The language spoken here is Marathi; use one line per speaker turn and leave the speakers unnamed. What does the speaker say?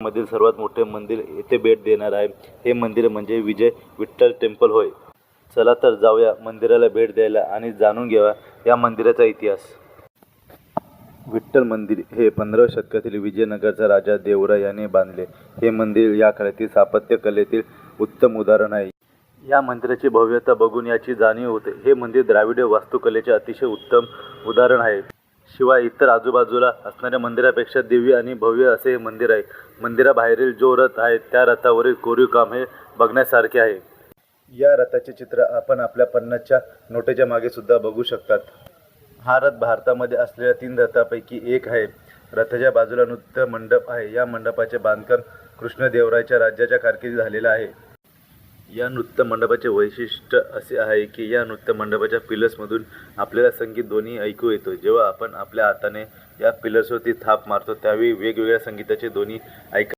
महाराष्ट्रामधील सर्वात मोठे मंदिर येथे भेट देणार आहे. हे मंदिर म्हणजे विजय विठ्ठल टेम्पल होय. चला तर जाऊया मंदिराला भेट द्यायला आणि जाणून घेऊया या मंदिराचा इतिहास. विठ्ठल मंदिर हे 15व्या शतकातील विजयनगरचा राजा देवराय याने बांधले. हे मंदिर या काळातील स्थापत्यकलेतील उत्तम उदाहरण आहे. या मंदिराची भव्यता बघून याची जाणीव होते. हे मंदिर द्राविड वास्तुकलेचे अतिशय उत्तम उदाहरण आहे. शिवाय इतर आजूबाजूला असणाऱ्या मंदिरापेक्षा दिव्य आणि भव्य असे हे मंदिर आहे. मंदिराबाहेरील जो रथ आहे त्या रथावरील कोरीव काम हे बघण्यासारखे आहे. या रथाचे चित्र आपण आपल्या 50च्या नोटेच्या मागे सुद्धा बघू शकतात. हा रथ भारतामध्ये असलेल्या 3 रथांपैकी एक आहे. रथाच्या बाजूला नृत्य मंडप आहे. या मंडपाचे बांधकाम कृष्णदेवरायाच्या राज्याच्या कारकिर्दीत झालेले आहे. या नृत्य मंडपाचे वैशिष्ट्य असे आहे की या नृत्य मंडपाच्या पिलर्समधून आपल्याला संगीत ध्वनी ऐकू येतो. जेव्हा आपण आपल्या हाताने या पिलर्सवरती थाप मारतो त्यावेळी वेगवेगळ्या संगीताचे ध्वनी ऐका